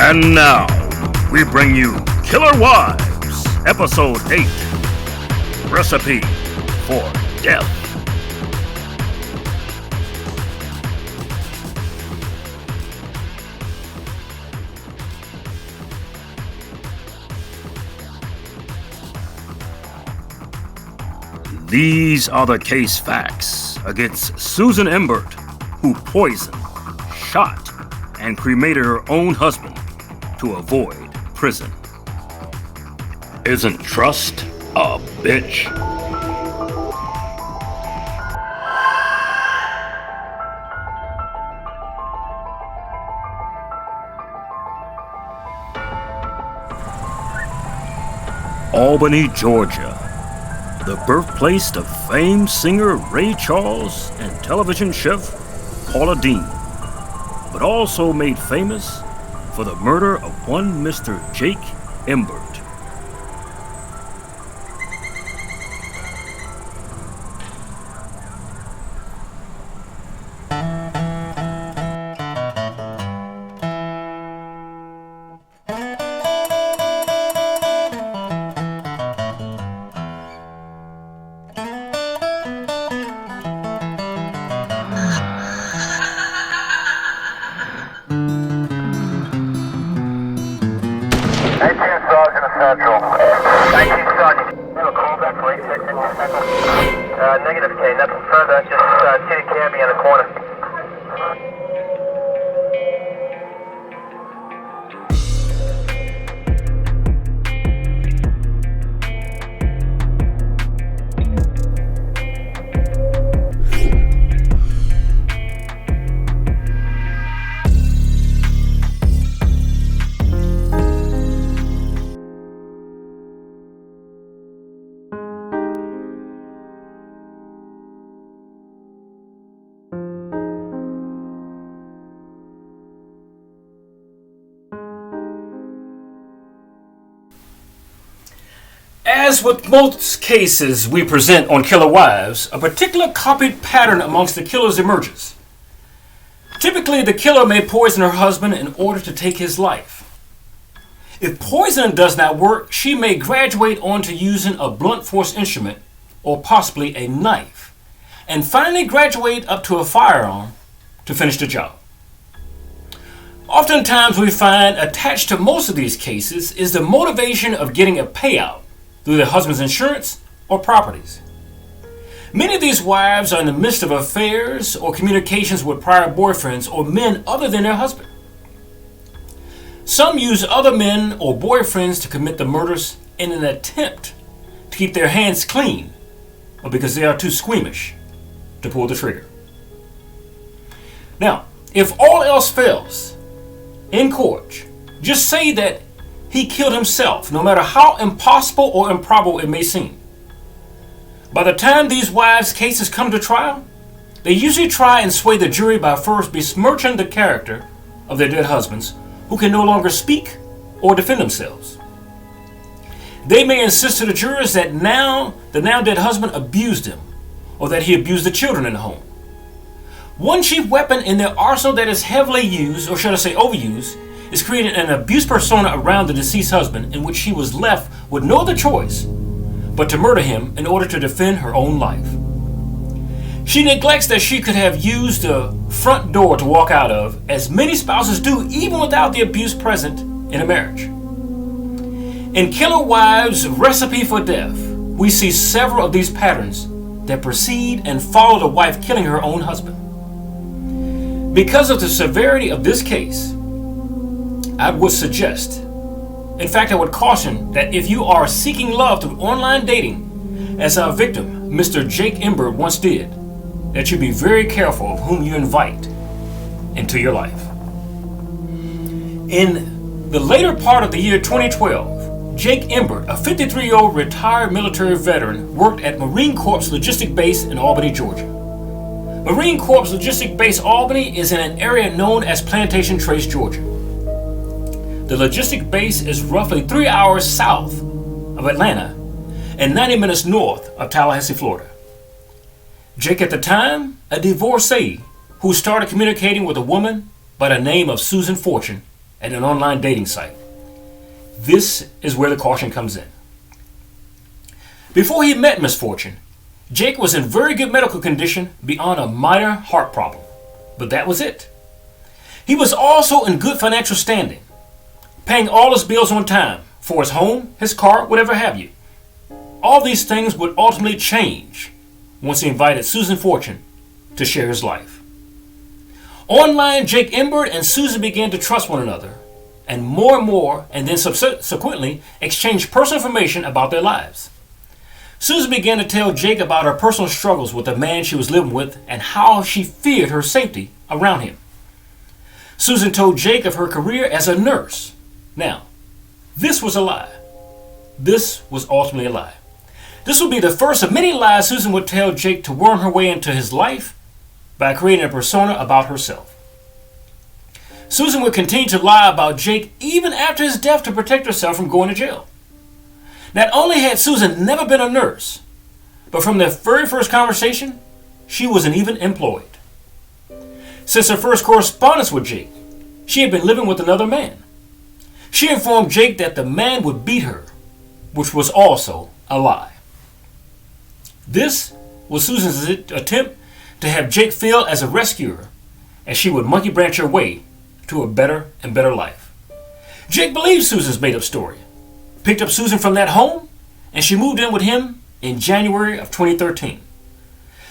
And now, we bring you Killer Wives, Episode 8, Recipe for Death. These are the case facts against Susan Embert, who poisoned, shot, and cremated her own husband to avoid prison. Isn't trust a bitch? Albany, Georgia, the birthplace of famed singer Ray Charles and television chef Paula Deen, but also made famous for the murder of one Mr. Jake Embert. Central. 19 Sergeant. You have a call back for 86 Central? Negative K, nothing further. Just see the cabbie on the corner. As with most cases we present on Killer Wives, a particular copied pattern amongst the killers emerges. Typically, the killer may poison her husband in order to take his life. If poison does not work, she may graduate onto using a blunt force instrument or possibly a knife, and finally graduate up to a firearm to finish the job. Oftentimes we find attached to most of these cases is the motivation of getting a payout through their husband's insurance or properties. Many of these wives are in the midst of affairs or communications with prior boyfriends or men other than their husband. Some use other men or boyfriends to commit the murders in an attempt to keep their hands clean, or because they are too squeamish to pull the trigger. Now, if all else fails, in court, just say that he killed himself, no matter how impossible or improbable it may seem. By the time these wives' cases come to trial, they usually try and sway the jury by first besmirching the character of their dead husbands, who can no longer speak or defend themselves. They may insist to the jurors that the now dead husband abused them, or that he abused the children in the home. One chief weapon in their arsenal that is heavily used, or should I say overused, is creating an abuse persona around the deceased husband, in which she was left with no other choice but to murder him in order to defend her own life. She neglects that she could have used the front door to walk out of, as many spouses do even without the abuse present in a marriage. In Killer Wives' Recipe for Death, we see several of these patterns that precede and follow the wife killing her own husband. Because of the severity of this case, I would suggest, in fact I would caution, that if you are seeking love through online dating, as our victim, Mr. Jake Embert, once did, that you be very careful of whom you invite into your life. In the later part of the year 2012, Jake Embert, a 53-year-old retired military veteran, worked at Marine Corps Logistic Base in Albany, Georgia. Marine Corps Logistic Base Albany is in an area known as Plantation Trace, Georgia. The logistic base is roughly 3 hours south of Atlanta and 90 minutes north of Tallahassee, Florida. Jake, at the time, a divorcee who started communicating with a woman by the name of Susan Fortune at an online dating site. This is where the caution comes in. Before he met Miss Fortune, Jake was in very good medical condition beyond a minor heart problem, but that was it. He was also in good financial standing, paying all his bills on time for his home, his car, whatever have you. All these things would ultimately change once he invited Susan Fortune to share his life. Online, Jake Embert and Susan began to trust one another, and more, and then subsequently exchanged personal information about their lives. Susan began to tell Jake about her personal struggles with the man she was living with and how she feared her safety around him. Susan told Jake of her career as a nurse. Now, this was a lie. This was ultimately a lie. This would be the first of many lies Susan would tell Jake to worm her way into his life by creating a persona about herself. Susan would continue to lie about Jake even after his death to protect herself from going to jail. Not only had Susan never been a nurse, but from their very first conversation, she wasn't even employed. Since her first correspondence with Jake, she had been living with another man. She informed Jake that the man would beat her, which was also a lie. This was Susan's attempt to have Jake feel as a rescuer, as she would monkey branch her way to a better and better life. Jake believed Susan's made-up story, picked up Susan from that home, and she moved in with him in January of 2013.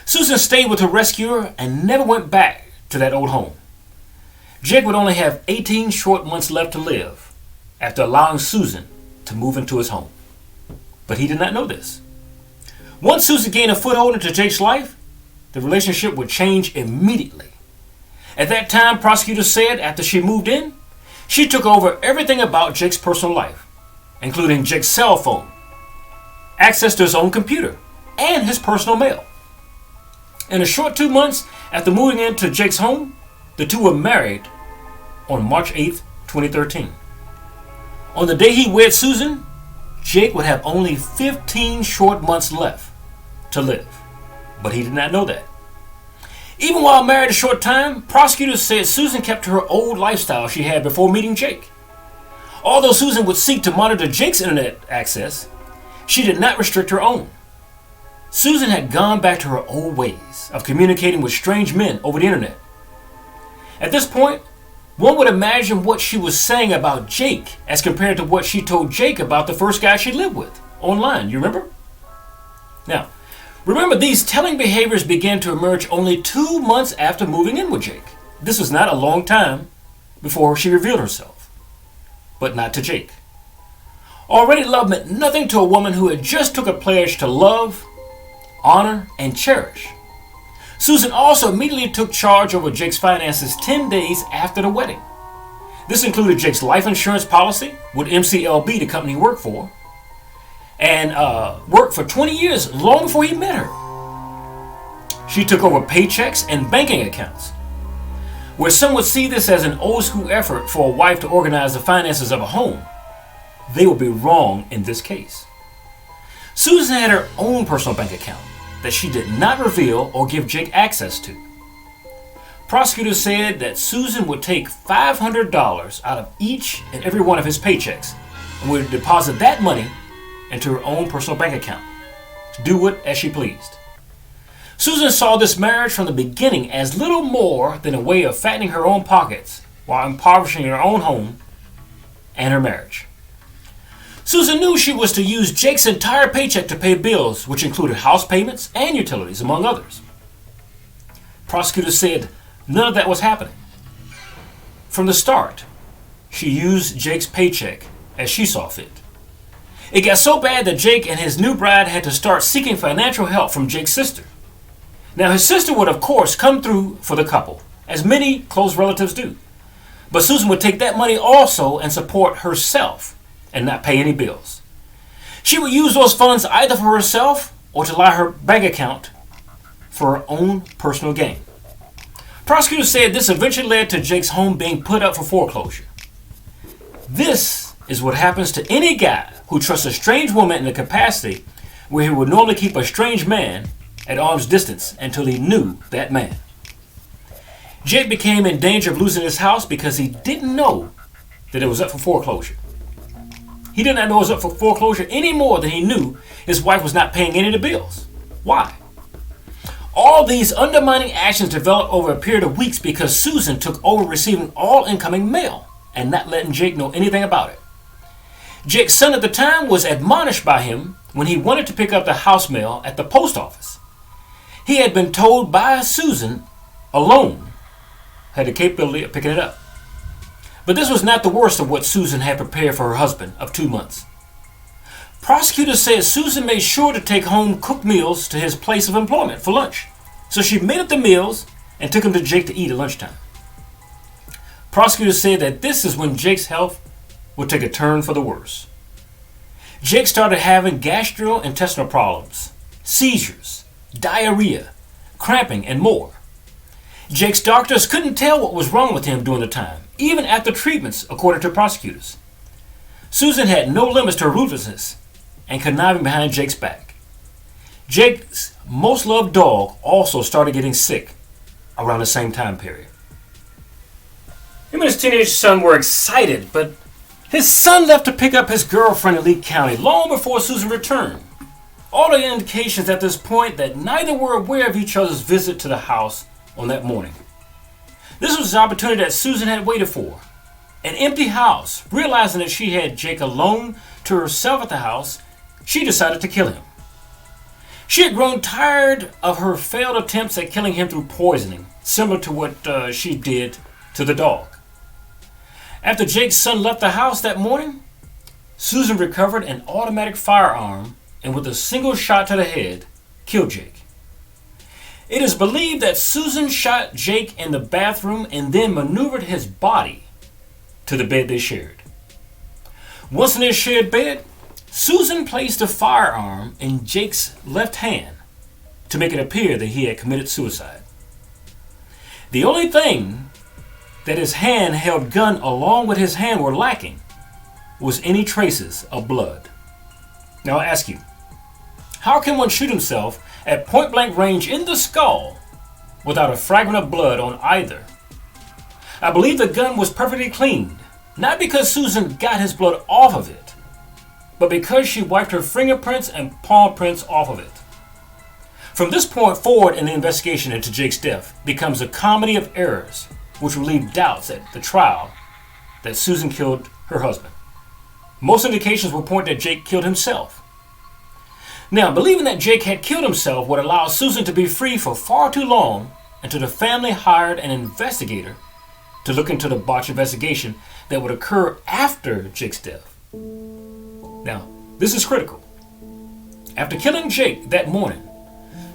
Susan stayed with her rescuer and never went back to that old home. Jake would only have 18 short months left to live after allowing Susan to move into his home. But he did not know this. Once Susan gained a foothold into Jake's life, the relationship would change immediately. At that time, prosecutors said after she moved in, she took over everything about Jake's personal life, including Jake's cell phone, access to his own computer, and his personal mail. In a short 2 months after moving into Jake's home, the two were married on March 8th, 2013. On the day he wed Susan, Jake would have only 15 short months left to live, but he did not know that. Even while married a short time, prosecutors said Susan kept to her old lifestyle she had before meeting Jake. Although Susan would seek to monitor Jake's internet access, she did not restrict her own. Susan had gone back to her old ways of communicating with strange men over the internet. At this point, one would imagine what she was saying about Jake as compared to what she told Jake about the first guy she lived with online. You remember? Now, remember, these telling behaviors began to emerge only 2 months after moving in with Jake. This was not a long time before she revealed herself, but not to Jake. Already love meant nothing to a woman who had just took a pledge to love, honor, and cherish. Susan also immediately took charge over Jake's finances 10 days after the wedding. This included Jake's life insurance policy with MCLB, the company he worked for, and worked for 20 years, long before he met her. She took over paychecks and banking accounts. Where some would see this as an old school effort for a wife to organize the finances of a home, they would be wrong in this case. Susan had her own personal bank account that she did not reveal or give Jake access to. Prosecutors said that Susan would take $500 out of each and every one of his paychecks and would deposit that money into her own personal bank account to do with as she pleased. Susan saw this marriage from the beginning as little more than a way of fattening her own pockets while impoverishing her own home and her marriage. Susan knew she was to use Jake's entire paycheck to pay bills, which included house payments and utilities, among others. Prosecutors said none of that was happening. From the start, she used Jake's paycheck as she saw fit. It got so bad that Jake and his new bride had to start seeking financial help from Jake's sister. Now, his sister would, of course, come through for the couple, as many close relatives do. But Susan would take that money also and support herself and not pay any bills. She would use those funds either for herself or to line her bank account for her own personal gain. Prosecutors said this eventually led to Jake's home being put up for foreclosure. This is what happens to any guy who trusts a strange woman in a capacity where he would normally keep a strange man at arm's distance until he knew that man. Jake became in danger of losing his house because he didn't know that it was up for foreclosure. He did not know it was up for foreclosure any more than he knew his wife was not paying any of the bills. Why? All these undermining actions developed over a period of weeks because Susan took over receiving all incoming mail and not letting Jake know anything about it. Jake's son at the time was admonished by him when he wanted to pick up the house mail at the post office. He had been told by Susan alone had the capability of picking it up. But this was not the worst of what Susan had prepared for her husband of 2 months. Prosecutors said Susan made sure to take home cooked meals to his place of employment for lunch. So she made up the meals and took them to Jake to eat at lunchtime. Prosecutors said that this is when Jake's health would take a turn for the worse. Jake started having gastrointestinal problems, seizures, diarrhea, cramping, and more. Jake's doctors couldn't tell what was wrong with him during the time, even after treatments, according to prosecutors. Susan had no limits to her ruthlessness and conniving behind Jake's back. Jake's most loved dog also started getting sick around the same time period. Him and his teenage son were excited, but his son left to pick up his girlfriend in Lee County long before Susan returned. All the indications at this point that neither were aware of each other's visit to the house on that morning. This was the opportunity that Susan had waited for. An empty house. Realizing that she had Jake alone to herself at the house, she decided to kill him. She had grown tired of her failed attempts at killing him through poisoning, similar to what she did to the dog. After Jake's son left the house that morning, Susan recovered an automatic firearm and with a single shot to the head, killed Jake. It is believed that Susan shot Jake in the bathroom and then maneuvered his body to the bed they shared. Once in their shared bed, Susan placed the firearm in Jake's left hand to make it appear that he had committed suicide. The only thing that his hand-held gun along with his hand were lacking was any traces of blood. Now I ask you, how can one shoot himself at point-blank range in the skull without a fragment of blood on either? I believe the gun was perfectly cleaned, not because Susan got his blood off of it, but because she wiped her fingerprints and palm prints off of it. From this point forward in the investigation into Jake's death becomes a comedy of errors which will leave doubts at the trial that Susan killed her husband. Most indications will point that Jake killed himself. Now, believing that Jake had killed himself would allow Susan to be free for far too long until the family hired an investigator to look into the botched investigation that would occur after Jake's death. Now, this is critical. After killing Jake that morning,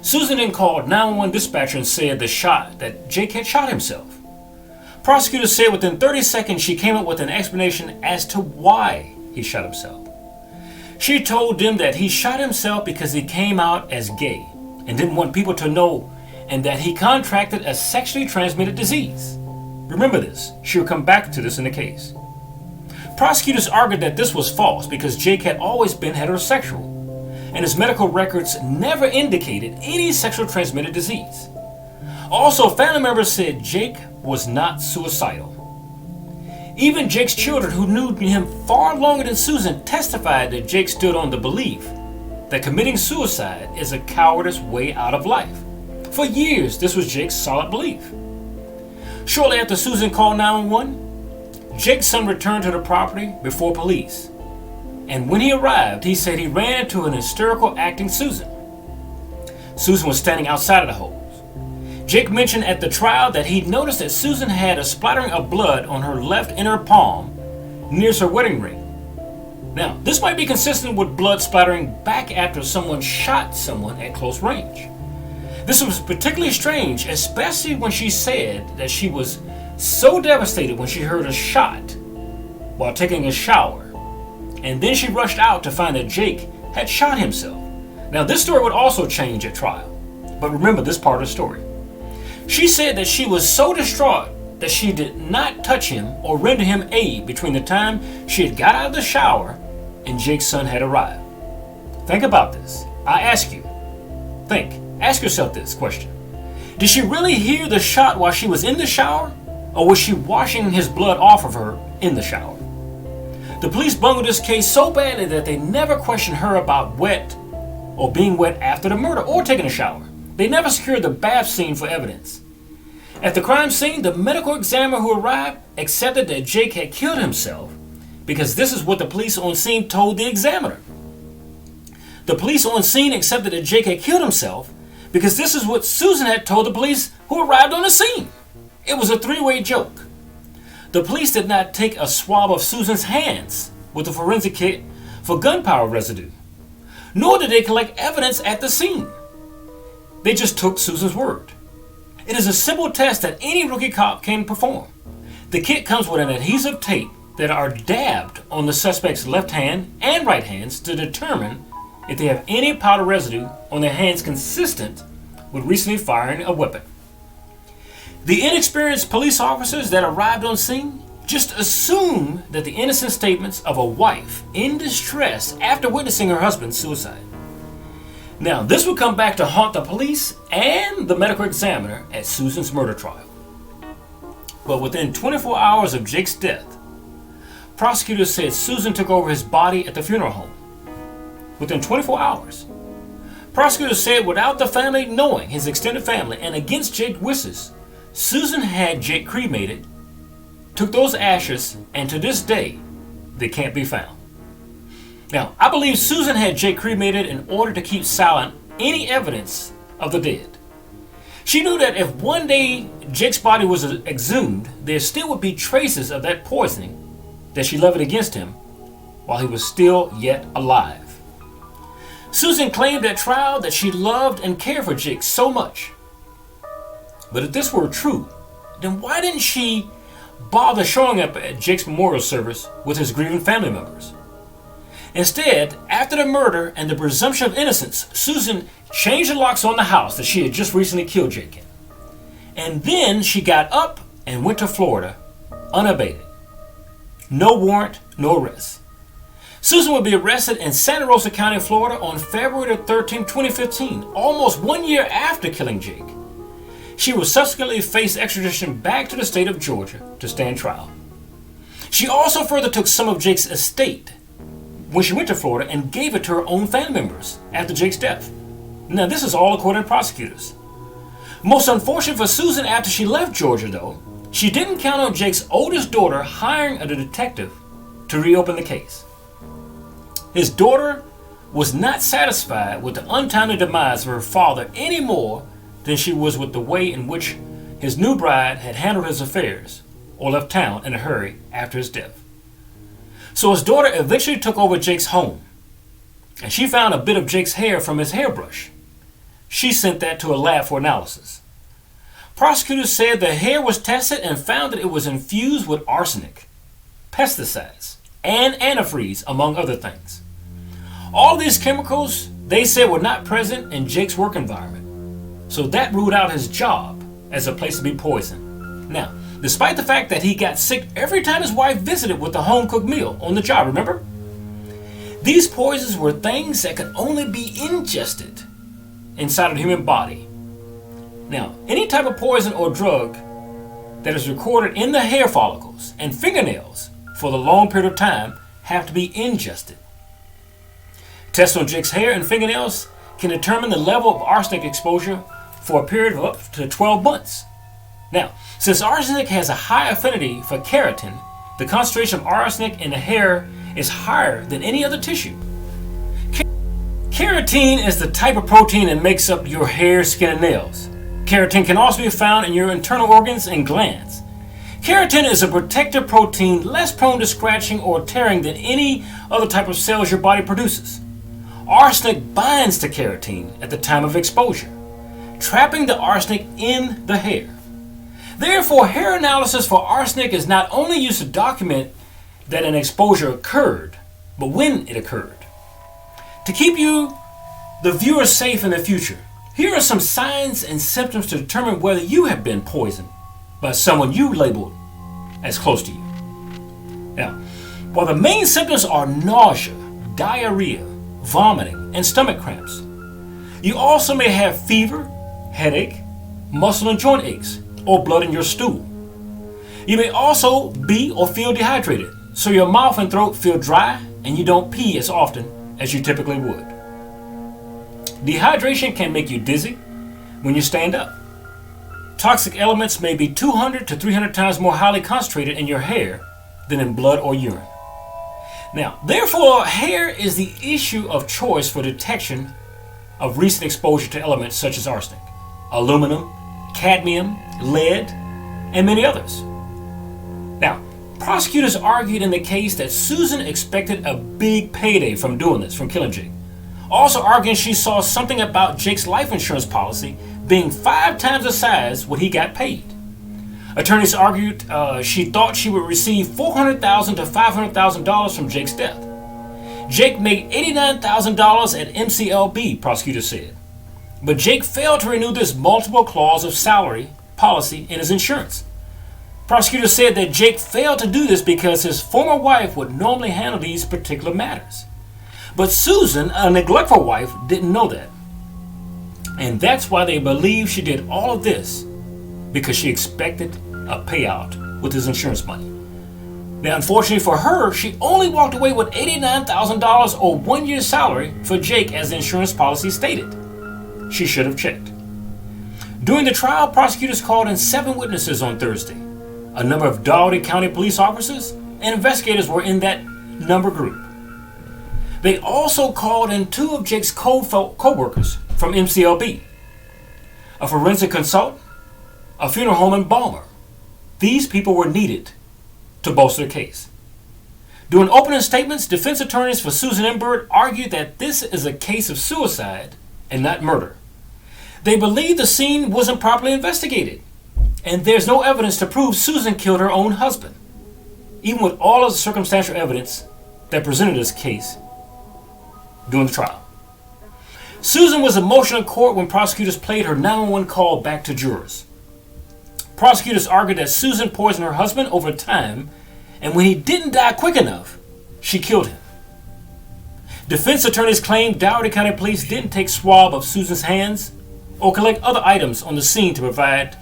Susan then called 911 dispatcher and said that Jake had shot himself. Prosecutors said within 30 seconds she came up with an explanation as to why he shot himself. She told them that he shot himself because he came out as gay and didn't want people to know, and that he contracted a sexually transmitted disease. Remember this, she'll come back to this in the case. Prosecutors argued that this was false because Jake had always been heterosexual, and his medical records never indicated any sexually transmitted disease. Also, family members said Jake was not suicidal. Even Jake's children, who knew him far longer than Susan, testified that Jake stood on the belief that committing suicide is a cowardice way out of life. For years, this was Jake's solid belief. Shortly after Susan called 911, Jake's son returned to the property before police. And when he arrived, he said he ran into an hysterical acting Susan. Susan was standing outside of the holes. Jake mentioned at the trial that he noticed that Susan had a splattering of blood on her left inner palm near her wedding ring. Now, this might be consistent with blood splattering back after someone shot someone at close range. This was particularly strange, especially when she said that she was so devastated when she heard a shot while taking a shower, and then she rushed out to find that Jake had shot himself. Now, this story would also change at trial, but remember this part of the story. She said that she was so distraught that she did not touch him or render him aid between the time she had got out of the shower and Jake's son had arrived. Think about this. I ask you, ask yourself this question. Did she really hear the shot while she was in the shower, or was she washing his blood off of her in the shower? The police bungled this case so badly that they never questioned her about wet or being wet after the murder or taking a shower. They never secured the bath scene for evidence. At the crime scene, the medical examiner who arrived accepted that Jake had killed himself because this is what the police on scene told the examiner. The police on scene accepted that Jake had killed himself because this is what Susan had told the police who arrived on the scene. It was a three-way joke. The police did not take a swab of Susan's hands with a forensic kit for gunpowder residue, nor did they collect evidence at the scene. They just took Susan's word. It is a simple test that any rookie cop can perform. The kit comes with an adhesive tape that are dabbed on the suspect's left hand and right hands to determine if they have any powder residue on their hands consistent with recently firing a weapon. The inexperienced police officers that arrived on scene just assumed that the innocent statements of a wife in distress after witnessing her husband's suicide. Now, this would come back to haunt the police and the medical examiner at Susan's murder trial. But within 24 hours of Jake's death, prosecutors said Susan took over his body at the funeral home. Within 24 hours. Prosecutors said without the family knowing, his extended family, and against Jake's wishes, Susan had Jake cremated, took those ashes, and to this day, they can't be found. Now, I believe Susan had Jake cremated in order to keep silent any evidence of the dead. She knew that if one day Jake's body was exhumed, there still would be traces of that poisoning that she leveled against him while he was still yet alive. Susan claimed at trial that she loved and cared for Jake so much. But if this were true, then why didn't she bother showing up at Jake's memorial service with his grieving family members? Instead, after the murder and the presumption of innocence, Susan changed the locks on the house that she had just recently killed Jake in. And then she got up and went to Florida, unabated. No warrant, no arrest. Susan would be arrested in Santa Rosa County, Florida on February 13, 2015, almost 1 year after killing Jake. She would subsequently face extradition back to the state of Georgia to stand trial. She also further took some of Jake's estate when she went to Florida and gave it to her own family members after Jake's death. Now, this is all according to prosecutors. Most unfortunate for Susan, after she left Georgia, though, she didn't count on Jake's oldest daughter hiring a detective to reopen the case. His daughter was not satisfied with the untimely demise of her father any more than she was with the way in which his new bride had handled his affairs or left town in a hurry after his death. So his daughter eventually took over Jake's home, and she found a bit of Jake's hair from his hairbrush. She sent that to a lab for analysis. Prosecutors said the hair was tested and found that it was infused with arsenic, pesticides, and antifreeze, among other things. All these chemicals, they said, were not present in Jake's work environment, so that ruled out his job as a place to be poisoned. Now, despite the fact that he got sick every time his wife visited with a home-cooked meal on the job, remember? These poisons were things that could only be ingested inside of the human body. Now, any type of poison or drug that is recorded in the hair follicles and fingernails for the long period of time have to be ingested. Tests on Jake's hair and fingernails can determine the level of arsenic exposure for a period of up to 12 months. Now, since arsenic has a high affinity for keratin, the concentration of arsenic in the hair is higher than any other tissue. Keratin is the type of protein that makes up your hair, skin, and nails. Keratin can also be found in your internal organs and glands. Keratin is a protective protein less prone to scratching or tearing than any other type of cells your body produces. Arsenic binds to keratin at the time of exposure, trapping the arsenic in the hair. Therefore, hair analysis for arsenic is not only used to document that an exposure occurred, but when it occurred. To keep you, the viewer, safe in the future, here are some signs and symptoms to determine whether you have been poisoned by someone you labeled as close to you. Now, while the main symptoms are nausea, diarrhea, vomiting, and stomach cramps, you also may have fever, headache, muscle and joint aches, or blood in your stool. You may also be or feel dehydrated, so your mouth and throat feel dry and you don't pee as often as you typically would. Dehydration can make you dizzy when you stand up. Toxic elements may be 200 to 300 times more highly concentrated in your hair than in blood or urine. Now, therefore, hair is the issue of choice for detection of recent exposure to elements such as arsenic, aluminum, cadmium, lead, and many others. Now, prosecutors argued in the case that Susan expected a big payday from doing this, from killing Jake. Also arguing she saw something about Jake's life insurance policy being 5 times the size what he got paid. Attorneys argued she thought she would receive $400,000 to $500,000 from Jake's death. Jake made $89,000 at MCLB, prosecutors said. But Jake failed to renew this multiple clause of salary policy in his insurance. Prosecutors said that Jake failed to do this because his former wife would normally handle these particular matters. But Susan, a neglectful wife, didn't know that. And that's why they believe she did all of this, because she expected a payout with his insurance money. Now, unfortunately for her, she only walked away with $89,000 or 1 year's salary for Jake, as the insurance policy stated. She should have checked. During the trial, prosecutors called in 7 witnesses on Thursday. A number of Dougherty County police officers and investigators were in that number group. They also called in 2 of Jake's co-workers from MCLB, a forensic consultant, a funeral home embalmer. These people were needed to bolster the case. During opening statements, defense attorneys for Susan Embert argued that this is a case of suicide and not murder. They believe the scene wasn't properly investigated, and there's no evidence to prove Susan killed her own husband, even with all of the circumstantial evidence that presented this case during the trial. Susan was emotional in court when prosecutors played her 911 call back to jurors. Prosecutors argued that Susan poisoned her husband over time, and when he didn't die quick enough, she killed him. Defense attorneys claimed Dougherty County Police didn't take swab of Susan's hands or collect other items on the scene to provide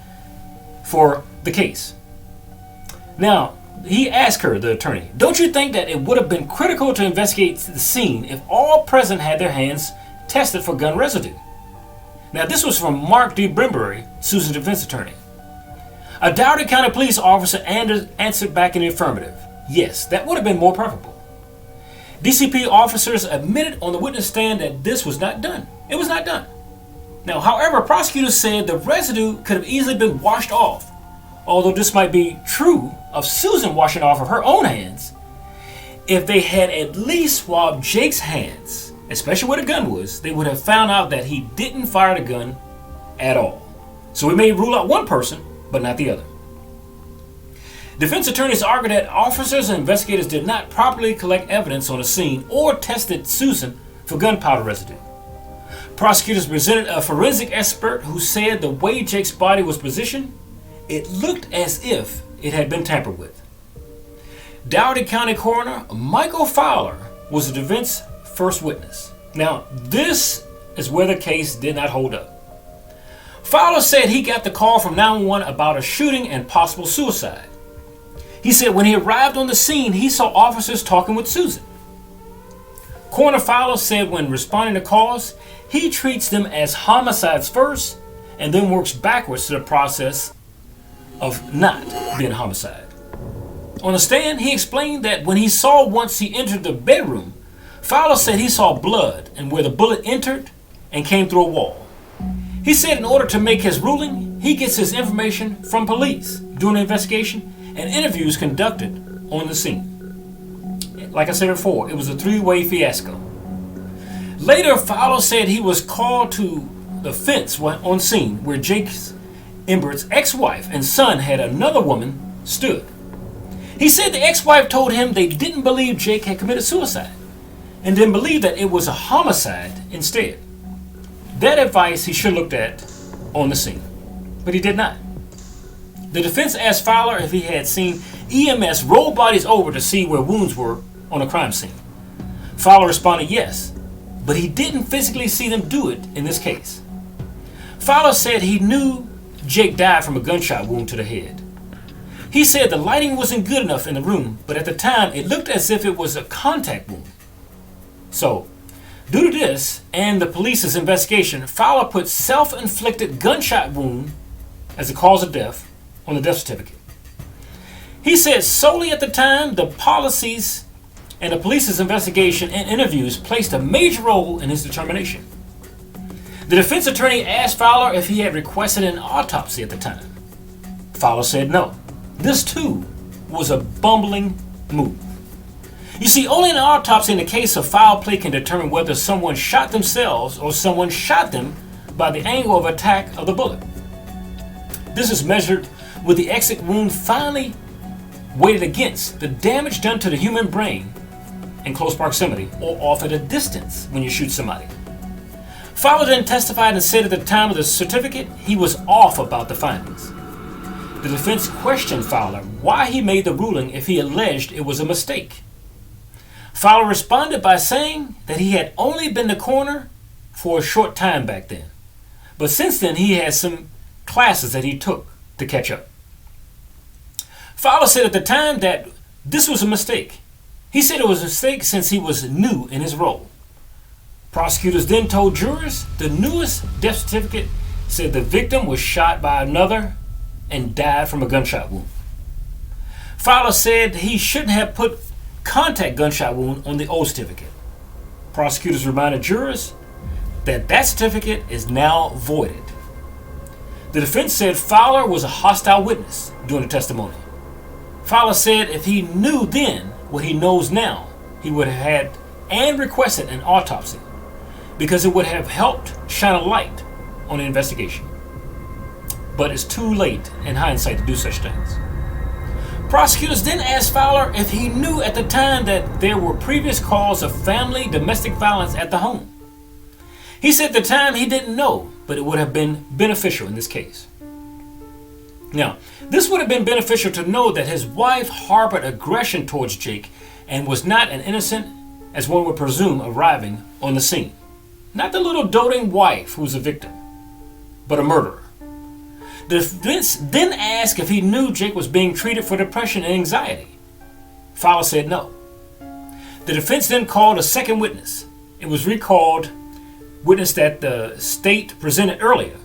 for the case. Now, he asked her, the attorney, "Don't you think that it would have been critical to investigate the scene if all present had their hands tested for gun residue?" Now, this was from Mark D. Brimbury, Susan's defense attorney. A Dougherty County police officer answered back in the affirmative. Yes, that would have been more preferable. DCP officers admitted on the witness stand that this was not done. It was not done. Now, however, prosecutors said the residue could have easily been washed off. Although this might be true of Susan washing off of her own hands, if they had at least swabbed Jake's hands, especially where the gun was, they would have found out that he didn't fire the gun at all. So we may rule out one person, but not the other. Defense attorneys argued that officers and investigators did not properly collect evidence on the scene or tested Susan for gunpowder residue. Prosecutors presented a forensic expert who said the way Jake's body was positioned, it looked as if it had been tampered with. Dougherty County Coroner Michael Fowler was the defense first witness. Now, this is where the case did not hold up. Fowler said he got the call from 911 about a shooting and possible suicide. He said when he arrived on the scene, he saw officers talking with Susan. Coroner Fowler said when responding to calls, he treats them as homicides first and then works backwards to the process of not being a homicide. On the stand, he explained that when he saw once he entered the bedroom, Fowler said he saw blood and where the bullet entered and came through a wall. He said in order to make his ruling, he gets his information from police during the investigation and interviews conducted on the scene. Like I said before, it was a 3-way fiasco. Later, Fowler said he was called to the fence on scene where Jake Embert's ex-wife and son had another woman stood. He said the ex-wife told him they didn't believe Jake had committed suicide and didn't believe that it was a homicide instead. That advice he should have looked at on the scene, but he did not. The defense asked Fowler if he had seen EMS roll bodies over to see where wounds were on a crime scene. Fowler responded yes, but he didn't physically see them do it in this case. Fowler said he knew Jake died from a gunshot wound to the head. He said the lighting wasn't good enough in the room, but at the time it looked as if it was a contact wound. So, due to this and the police's investigation, Fowler put self-inflicted gunshot wound as the cause of death on the death certificate. He said solely at the time, the policies and the police's investigation and interviews placed a major role in his determination. The defense attorney asked Fowler if he had requested an autopsy at the time. Fowler said no. This too was a bumbling move. You see, only an autopsy in the case of foul play can determine whether someone shot themselves or someone shot them by the angle of attack of the bullet. This is measured with the exit wound finally weighted against the damage done to the human brain in close proximity or off at a distance when you shoot somebody. Fowler then testified and said at the time of the certificate he was off about the findings. The defense questioned Fowler why he made the ruling if he alleged it was a mistake. Fowler responded by saying that he had only been the coroner for a short time back then, but since then he had some classes that he took to catch up. Fowler said at the time that this was a mistake. He said it was a mistake since he was new in his role. Prosecutors then told jurors the newest death certificate said the victim was shot by another and died from a gunshot wound. Fowler said he shouldn't have put contact gunshot wound on the old certificate. Prosecutors reminded jurors that that certificate is now voided. The defense said Fowler was a hostile witness during the testimony. Fowler said if he knew then what he knows now, he would have had and requested an autopsy because it would have helped shine a light on the investigation. But it's too late in hindsight to do such things. Prosecutors then asked Fowler if he knew at the time that there were previous calls of family domestic violence at the home. He said at the time he didn't know, but it would have been beneficial in this case. Now, this would have been beneficial to know that his wife harbored aggression towards Jake and was not an innocent, as one would presume, arriving on the scene. Not the little doting wife who's a victim, but a murderer. The defense then asked if he knew Jake was being treated for depression and anxiety. Fowler said no. The defense then called a second witness. It was recalled witness that the state presented earlier,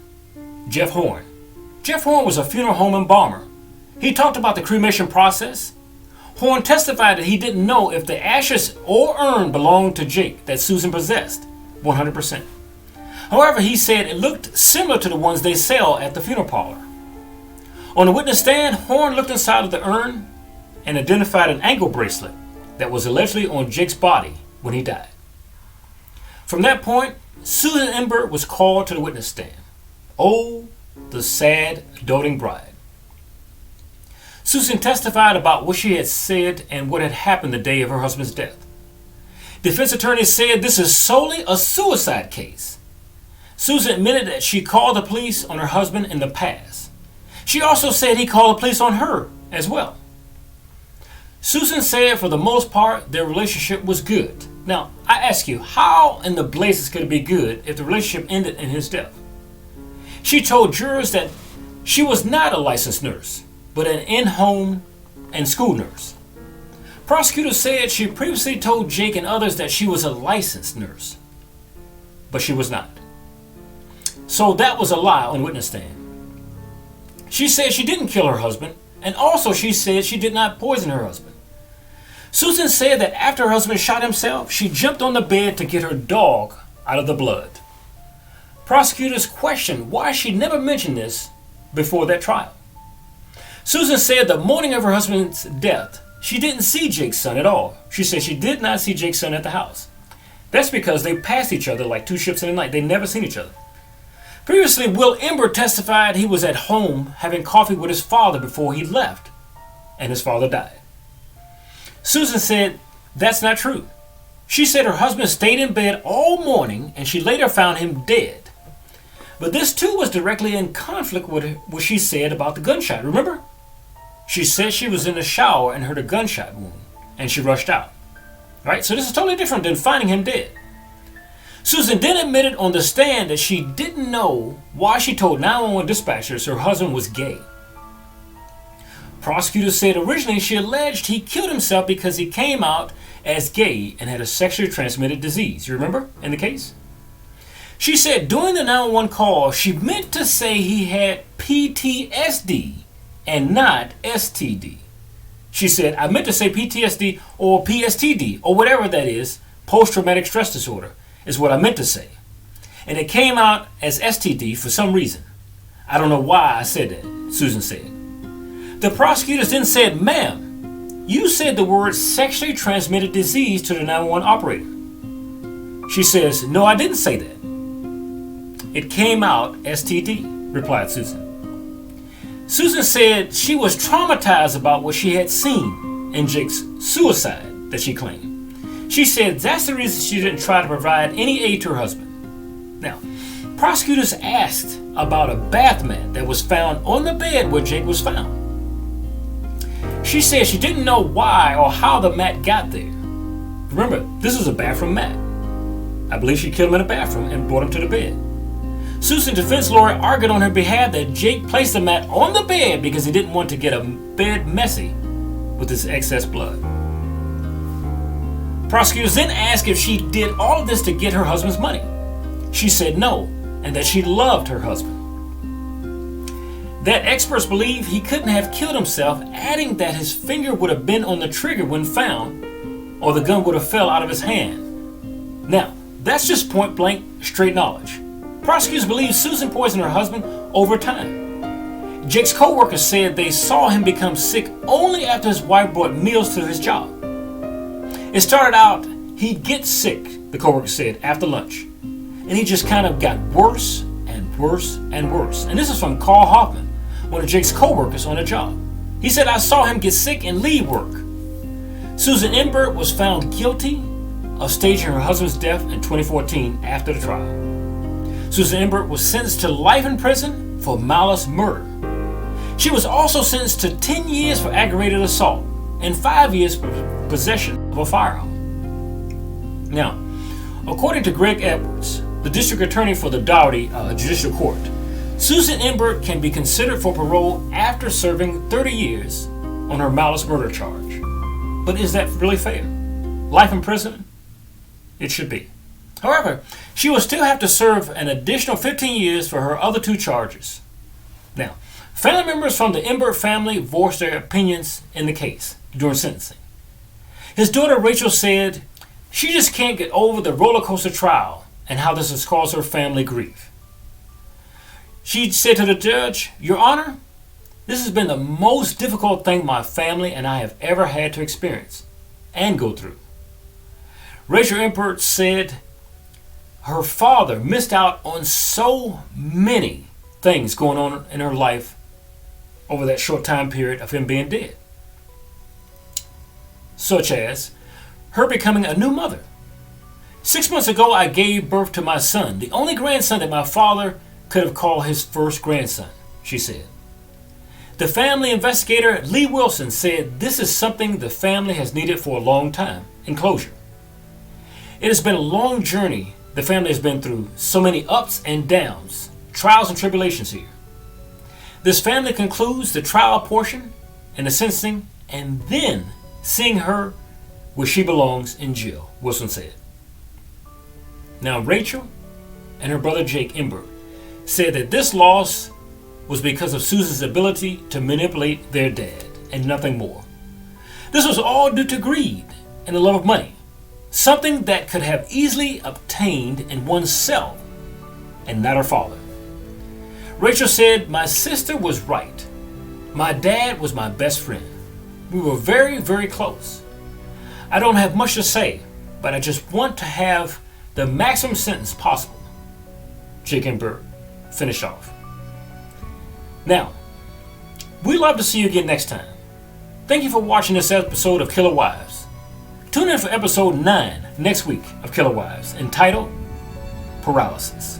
Jeff Horn. Jeff Horn was a funeral home embalmer. He talked about the cremation process. Horn testified that he didn't know if the ashes or urn belonged to Jake that Susan possessed 100%. However, he said it looked similar to the ones they sell at the funeral parlor. On the witness stand, Horn looked inside of the urn and identified an ankle bracelet that was allegedly on Jake's body when he died. From that point, Susan Embert was called to the witness stand. Oh, the sad, doting bride. Susan testified about what she had said and what had happened the day of her husband's death. Defense attorney said this is solely a suicide case. Susan admitted that she called the police on her husband in the past. She also said he called the police on her as well. Susan said for the most part their relationship was good. Now, I ask you, how in the blazes could it be good if the relationship ended in his death? She told jurors that she was not a licensed nurse, but an in-home and school nurse. Prosecutors said she previously told Jake and others that she was a licensed nurse, but she was not. So that was a lie on the witness stand. She said she didn't kill her husband, and also she said she did not poison her husband. Susan said that after her husband shot himself, she jumped on the bed to get her dog out of the blood. Prosecutors questioned why she never mentioned this before that trial. Susan said the morning of her husband's death, she didn't see Jake's son at all. She said she did not see Jake's son at the house. That's because they passed each other like two ships in the night. They never seen each other. Previously, Will Embert testified he was at home having coffee with his father before he left, and his father died. Susan said that's not true. She said her husband stayed in bed all morning and she later found him dead. But this too was directly in conflict with what she said about the gunshot. Remember? She said she was in the shower and heard a gunshot wound and she rushed out. Right? So this is totally different than finding him dead. Susan then admitted on the stand that she didn't know why she told 911 dispatchers her husband was gay. Prosecutors said originally she alleged he killed himself because he came out as gay and had a sexually transmitted disease. You remember in the case? She said during the 911 call, she meant to say he had PTSD and not STD. She said, I meant to say PTSD or PSTD or whatever that is, post-traumatic stress disorder, is what I meant to say. And it came out as STD for some reason. I don't know why I said that, Susan said. The prosecutors then said, ma'am, you said the word sexually transmitted disease to the 911 operator. She says, no, I didn't say that. It came out STD, replied Susan. Susan said she was traumatized about what she had seen in Jake's suicide that she claimed. She said that's the reason she didn't try to provide any aid to her husband. Now, prosecutors asked about a bath mat that was found on the bed where Jake was found. She said she didn't know why or how the mat got there. Remember, this is a bathroom mat. I believe she killed him in a bathroom and brought him to the bed. Susan's defense lawyer argued on her behalf that Jake placed the mat on the bed because he didn't want to get a bed messy with his excess blood. Prosecutors then asked if she did all of this to get her husband's money. She said no, and that she loved her husband. That experts believe he couldn't have killed himself, adding that his finger would have been on the trigger when found, or the gun would have fell out of his hand. Now, that's just point blank, straight knowledge. Prosecutors believe Susan poisoned her husband over time. Jake's co-workers said they saw him become sick only after his wife brought meals to his job. It started out he'd get sick, the co-worker said, after lunch. And he just kind of got worse and worse and worse. And this is from Carl Hoffman, one of Jake's co-workers on the job. He said, I saw him get sick and leave work. Susan Embert was found guilty of staging her husband's death in 2014 after the trial. Susan Embert was sentenced to life in prison for malice murder. She was also sentenced to 10 years for aggravated assault and 5 years for possession of a firearm. Now, according to Greg Edwards, the district attorney for the Dougherty Judicial Court, Susan Embert can be considered for parole after serving 30 years on her malice murder charge. But is that really fair? Life in prison? It should be. However, she will still have to serve an additional 15 years for her other two charges. Now, family members from the Embert family voiced their opinions in the case during sentencing. His daughter Rachel said she just can't get over the roller coaster trial and how this has caused her family grief. She said to the judge, Your Honor, this has been the most difficult thing my family and I have ever had to experience and go through. Rachel Embert said her father missed out on so many things going on in her life over that short time period of him being dead. Such as her becoming a new mother. 6 months ago, I gave birth to my son, the only grandson that my father could have called his first grandson, she said. The family investigator, Lee Wilson, said this is something the family has needed for a long time, in closure. It has been a long journey the family has been through, so many ups and downs, trials and tribulations here. This family concludes the trial portion and the sentencing, and then seeing her where she belongs in jail, Wilson said. Now, Rachel and her brother Jake Embert said that this loss was because of Susan's ability to manipulate their dad and nothing more. This was all due to greed and the love of money, something that could have easily obtained in oneself and not her father. Rachel said, my sister was right. My dad was my best friend. We were very, very close. I don't have much to say, but I just want to have the maximum sentence possible. Jake Embert finished off. Now, we'd love to see you again next time. Thank you for watching this episode of Killer Wives. Tune in for episode 9 next week of Killer Wives, entitled Paralysis.